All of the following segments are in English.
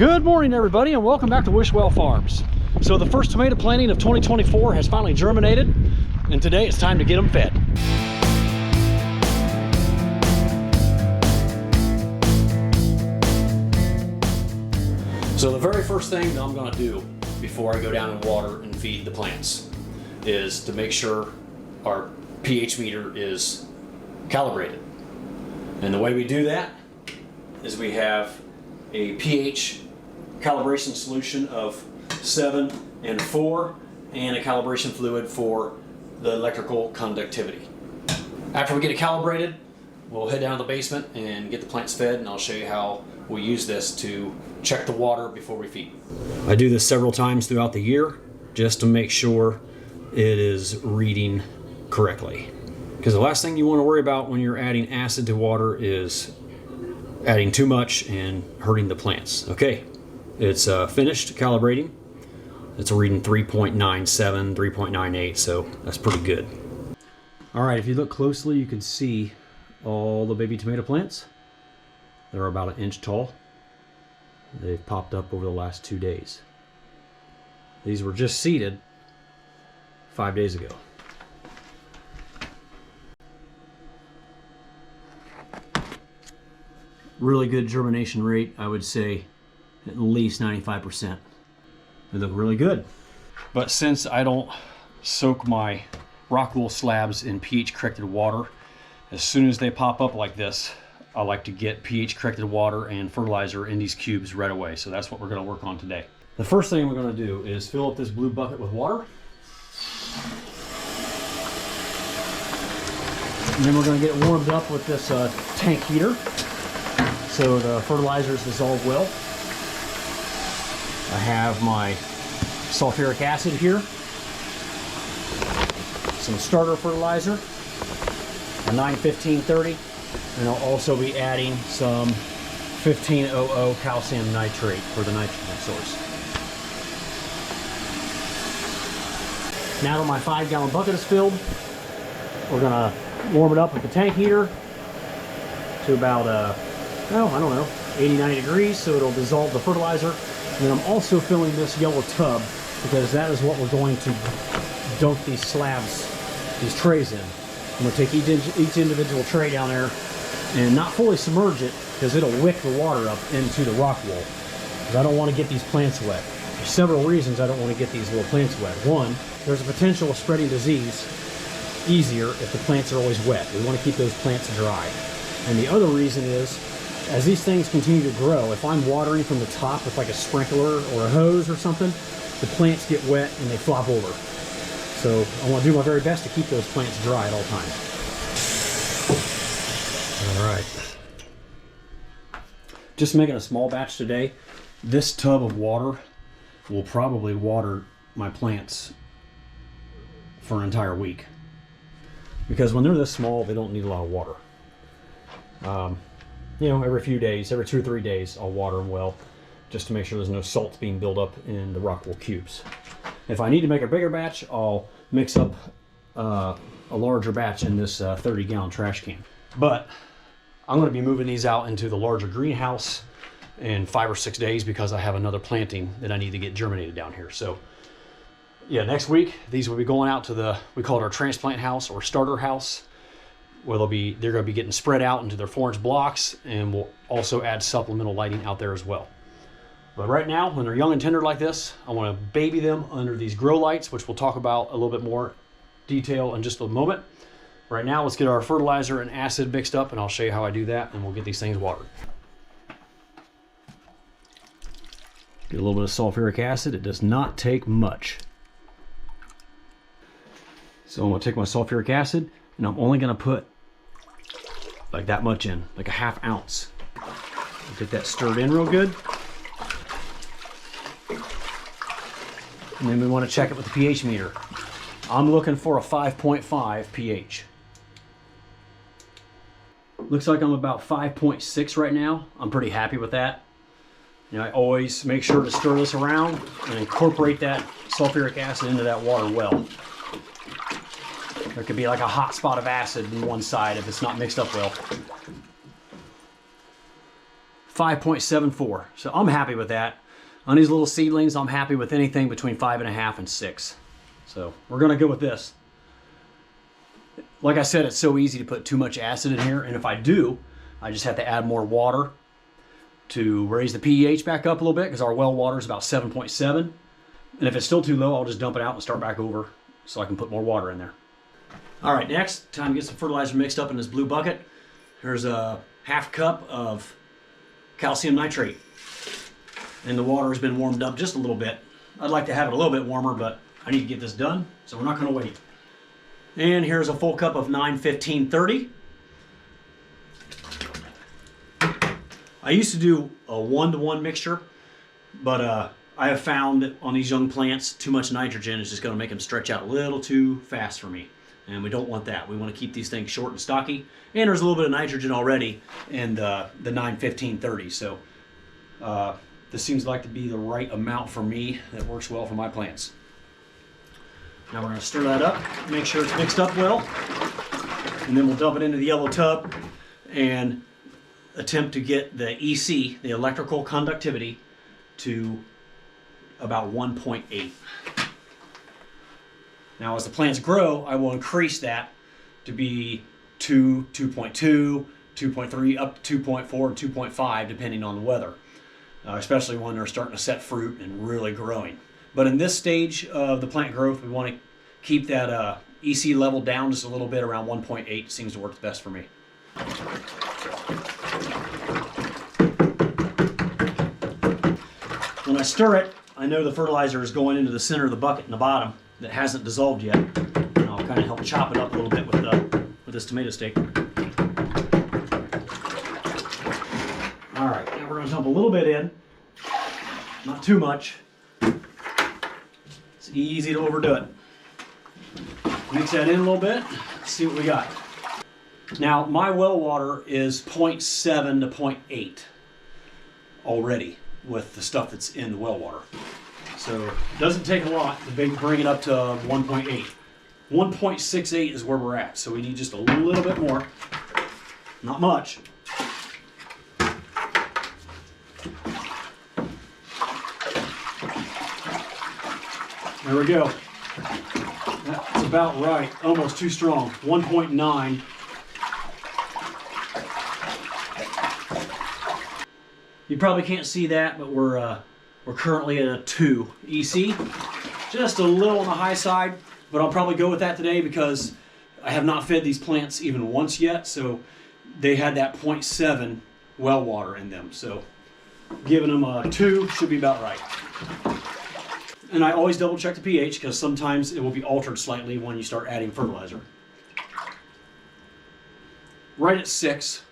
Good morning, everybody, and welcome back to Wishwell Farms. So the first tomato planting of 2024 has finally germinated, and today it's time to get them fed. So the very first thing that I'm going to do before I go down and water and feed the plants is to make sure our pH meter is calibrated. And the way we do that is we have a pH calibration solution of 7 and 4 and a calibration fluid for the electrical conductivity. After we get it calibrated, we'll head down to the basement and get the plants fed, and I'll show you how we use this to check the water before we feed. I do this several times throughout the year just to make sure it is reading correctly. Because the last thing you want to worry about when you're adding acid to water is adding too much and hurting the plants. Okay, it's finished calibrating. It's a reading 3.97, 3.98, so that's pretty good. All right, if you look closely, you can see all the baby tomato plants. They're about 1 inch tall. They've popped up over the last 2 days. These were just seeded 5 days ago. Really good germination rate, I would say at least 95%. They look really good. But since I don't soak my rock wool slabs in pH corrected water, as soon as they pop up like this, I like to get pH corrected water and fertilizer in these cubes right away. So that's what we're going to work on today. The first thing we're going to do is fill up this blue bucket with water. And then we're going to get it warmed up with this tank heater so the fertilizers dissolve well. I have my sulfuric acid here, some starter fertilizer, a 9-15-30, and I'll also be adding some 1500 calcium nitrate for the nitrogen source. Now that my 5-gallon bucket is filled, we're gonna warm it up with the tank heater to about, I don't know, 80-90 degrees, so it'll dissolve the fertilizer. And then I'm also filling this yellow tub because that is what we're going to dunk these slabs, these trays in. I'm going to take each individual tray down there and not fully submerge it because it'll wick the water up into the rock wool. Because I don't want to get these plants wet. There's several reasons I don't want to get these little plants wet. One, there's a potential of spreading disease easier if the plants are always wet. We want to keep those plants dry. And the other reason is, as these things continue to grow, if I'm watering from the top with like a sprinkler or a hose or something, the plants get wet and they flop over. So I want to do my very best to keep those plants dry at all times. All right. Just making a small batch today. This tub of water will probably water my plants for an entire week. Because when they're this small, they don't need a lot of water. You know, every few days, every 2 or 3 days, I'll water them well, just to make sure there's no salts being built up in the rock wool cubes. If I need to make a bigger batch, I'll mix up a larger batch in this 30-gallon trash can. But I'm going to be moving these out into the larger greenhouse in 5 or 6 days because I have another planting that I need to get germinated down here. So yeah, next week, these will be going out to we call it our transplant house or starter house, where they're going to be getting spread out into their 4-inch blocks, and we'll also add supplemental lighting out there as well. But right now, when they're young and tender like this, I want to baby them under these grow lights, which we'll talk about a little bit more detail in just a moment. Right now, let's get our fertilizer and acid mixed up, and I'll show you how I do that, and we'll get these things watered. Get a little bit of sulfuric acid. It does not take much. So I'm going to take my sulfuric acid, and I'm only going to put like that much in, like a 1/2 ounce. Get that stirred in real good. And then we want to check it with the pH meter. I'm looking for a 5.5 pH. Looks like I'm about 5.6 right now. I'm pretty happy with that. You know, I always make sure to stir this around and incorporate that sulfuric acid into that water well. There could be like a hot spot of acid in one side if it's not mixed up well. 5.74. So I'm happy with that. On these little seedlings, I'm happy with anything between 5.5 and 6. So we're gonna go with this. Like I said, it's so easy to put too much acid in here, and if I do, I just have to add more water to raise the pH back up a little bit, because our well water is about 7.7. And if it's still too low, I'll just dump it out and start back over so I can put more water in there. All right, next, time to get some fertilizer mixed up in this blue bucket. Here's a half cup of calcium nitrate. And the water has been warmed up just a little bit. I'd like to have it a little bit warmer, but I need to get this done, so we're not gonna wait. And here's a full cup of 9-15-30. I used to do a 1-to-1 mixture, but I have found that on these young plants, too much nitrogen is just going to make them stretch out a little too fast for me. And we don't want that. We want to keep these things short and stocky. And there's a little bit of nitrogen already in the 9-15-30. So this seems like to be the right amount for me that works well for my plants. Now we're going to stir that up, make sure it's mixed up well. And then we'll dump it into the yellow tub and attempt to get the EC, the electrical conductivity, to about 1.8. Now as the plants grow, I will increase that to be 2, 2.2, 2.3, up to 2.4, and 2.5 depending on the weather, especially when they're starting to set fruit and really growing. But in this stage of the plant growth, we want to keep that EC level down just a little bit, around 1.8 seems to work the best for me. When I stir it, I know the fertilizer is going into the center of the bucket in the bottom that hasn't dissolved yet. And I'll kind of help chop it up a little bit with this tomato stick. All right, now we're going to dump a little bit in, not too much. It's easy to overdo it. Mix that in a little bit, see what we got. Now my well water is 0.7 to 0.8 already with the stuff that's in the well water. So it doesn't take a lot to bring it up to 1.8. 1.68 is where we're at, so we need just a little bit more. Not much. There we go. That's about right. Almost too strong. 1.9. You probably can't see that, but we're currently at a 2 EC. Just a little on the high side, but I'll probably go with that today because I have not fed these plants even once yet, so they had that 0.7 well water in them. So giving them a 2 should be about right. And I always double check the pH because sometimes it will be altered slightly when you start adding fertilizer. Right at 6,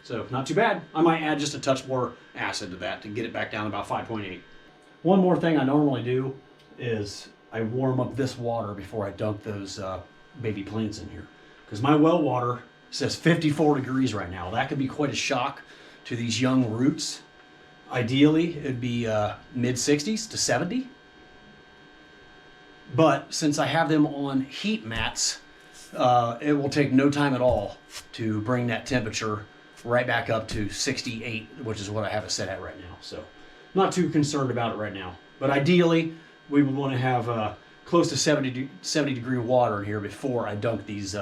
so not too bad. I might add just a touch more acid to that to get it back down to about 5.8. One more thing I normally do is I warm up this water before I dunk those baby plants in here. Because my well water says 54 degrees right now. That could be quite a shock to these young roots. Ideally, it'd be mid-60s to 70. But since I have them on heat mats, it will take no time at all to bring that temperature right back up to 68, which is what I have it set at right now. So not too concerned about it right now. But ideally, we would want to have close to 70 degree water in here before I dunk these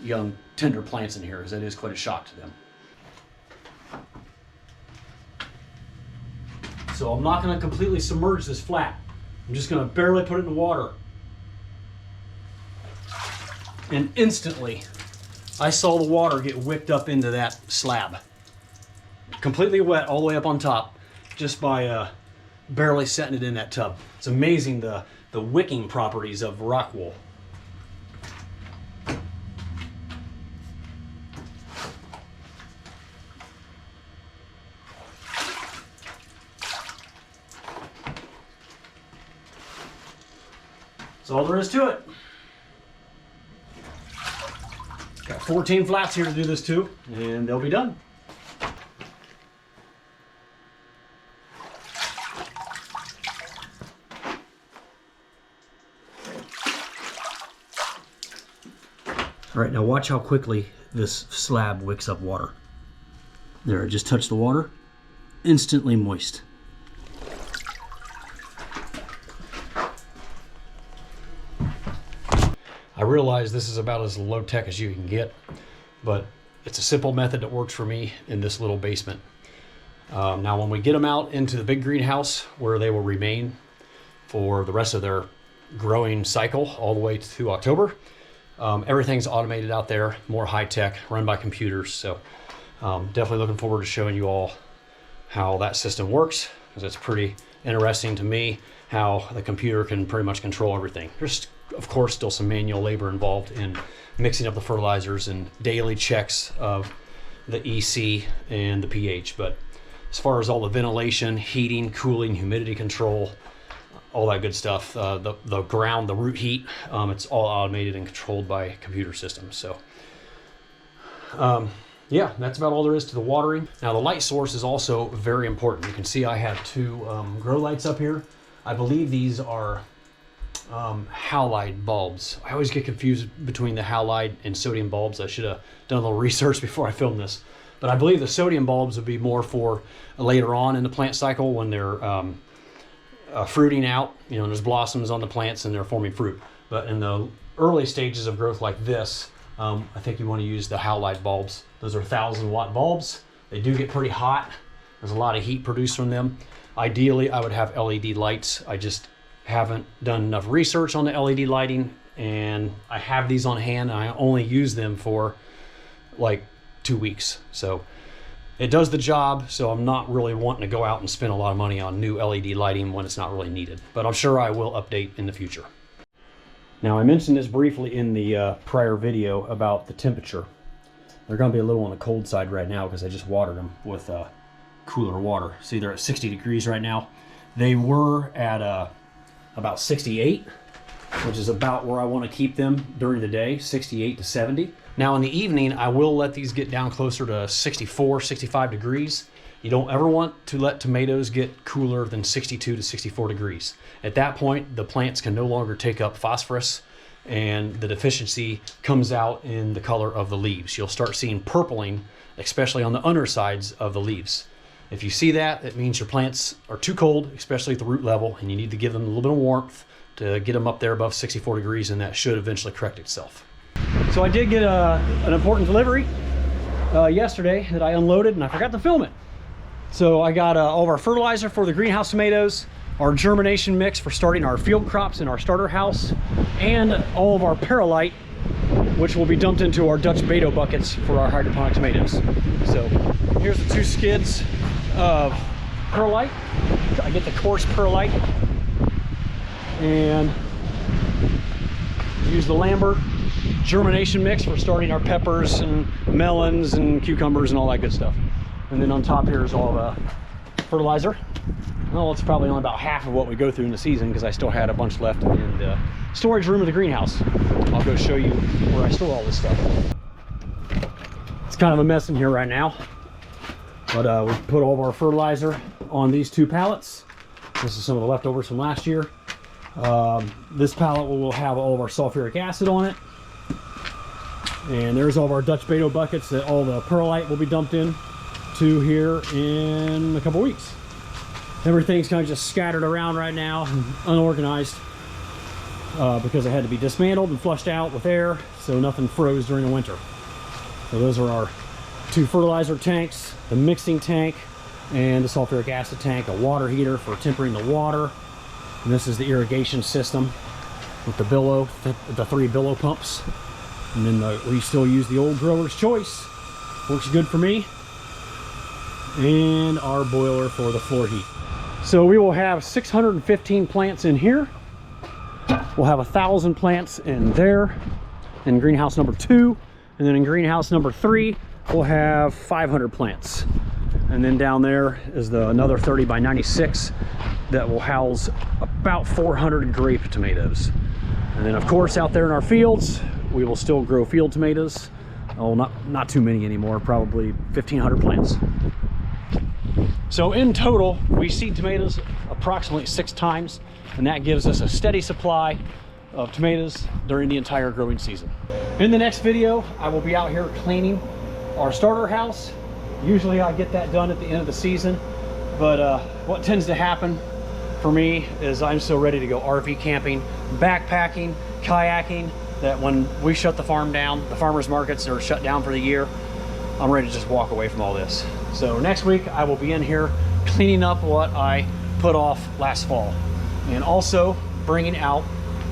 young tender plants in here, as that is quite a shock to them. So I'm not going to completely submerge this flat. I'm just going to barely put it in water. And instantly, I saw the water get wicked up into that slab. Completely wet all the way up on top, just by barely setting it in that tub. It's amazing the wicking properties of rock wool. That's all there is to it. Got 14 flats here to do this to, and they'll be done. All right, now watch how quickly this slab wicks up water. There, it just touched the water. instantly moist. I realize this is about as low tech as you can get, but it's a simple method that works for me in this little basement. Now when we get them out into the big greenhouse where they will remain for the rest of their growing cycle all the way to October, everything's automated out there, more high tech, run by computers. So definitely looking forward to showing you all how that system works, because it's pretty interesting to me how the computer can pretty much control everything. There's of course still some manual labor involved in mixing up the fertilizers and daily checks of the EC and the pH, but as far as all the ventilation, heating, cooling, humidity control, all that good stuff, the ground, the root heat, it's all automated and controlled by computer systems. So yeah, that's about all there is to the watering. Now the light source is also very important. You can see I have two grow lights up here. I believe these are halide bulbs. I always get confused between the halide and sodium bulbs. I should have done a little research before I filmed this. But I believe the sodium bulbs would be more for later on in the plant cycle when they're fruiting out, you know, there's blossoms on the plants and they're forming fruit. But in the early stages of growth like this, I think you want to use the halide bulbs. Those are 1,000-watt bulbs. They do get pretty hot. There's a lot of heat produced from them. Ideally, I would have LED lights. I just haven't done enough research on the LED lighting, and I have these on hand and I only use them for like 2 weeks. So it does the job, so I'm not really wanting to go out and spend a lot of money on new LED lighting when it's not really needed. But I'm sure I will update in the future. Now I mentioned this briefly in the prior video about the temperature. They're going to be a little on the cold side right now because I just watered them with cooler water. See, they're at 60 degrees right now. They were at about 68, which is about where I want to keep them during the day, 68 to 70. Now in the evening, I will let these get down closer to 64, 65 degrees. You don't ever want to let tomatoes get cooler than 62 to 64 degrees. At that point, the plants can no longer take up phosphorus and the deficiency comes out in the color of the leaves. You'll start seeing purpling, especially on the undersides of the leaves. If you see that, it means your plants are too cold, especially at the root level, and you need to give them a little bit of warmth to get them up there above 64 degrees, and that should eventually correct itself. So I did get an important delivery yesterday that I unloaded, and I forgot to film it. So I got all of our fertilizer for the greenhouse tomatoes, our germination mix for starting our field crops in our starter house, and all of our perlite, which will be dumped into our Dutch Beto buckets for our hydroponic tomatoes. So here's the 2 skids of perlite. I get the coarse perlite and use the Lambert germination mix for starting our peppers and melons and cucumbers and all that good stuff. And then on top here is all the fertilizer. Well, it's probably only about half of what we go through in the season because I still had a bunch left in the storage room of the greenhouse. I'll go show you where I store all this stuff. It's kind of a mess in here right now, but we put all of our fertilizer on these 2 pallets. This is some of the leftovers from last year. This pallet will have all of our sulfuric acid on it. And there's all of our Dutch Beto buckets that all the perlite will be dumped in to here in a couple weeks. Everything's kind of just scattered around right now, unorganized, because it had to be dismantled and flushed out with air, so nothing froze during the winter. So those are our 2 fertilizer tanks, the mixing tank, and the sulfuric acid tank, a water heater for tempering the water. And this is the irrigation system with the billow, the 3 billow pumps. And then we still use the old grower's choice. Works good for me. And our boiler for the floor heat. So we will have 615 plants in here. We'll have 1,000 plants in there, in greenhouse number 2. And then in greenhouse number 3, we'll have 500 plants. And then down there is another 30 by 96 that will house about 400 grape tomatoes. And then of course out there in our fields, we will still grow field tomatoes. Oh, not too many anymore, probably 1,500 plants. So in total, we seed tomatoes approximately 6 times, and that gives us a steady supply of tomatoes during the entire growing season. In the next video, I will be out here cleaning our starter house. Usually I get that done at the end of the season, But what tends to happen for me is I'm so ready to go RV camping, backpacking, kayaking, that when we shut the farm down, the farmers markets are shut down for the year, I'm ready to just walk away from all this. So next week I will be in here cleaning up what I put off last fall, and also bringing out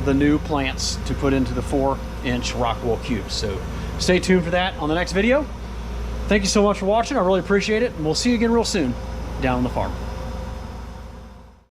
the new plants to put into the 4-inch rock wool cubes. So stay tuned for that on the next video. Thank you so much for watching. I really appreciate it, and we'll see you again real soon down on the farm.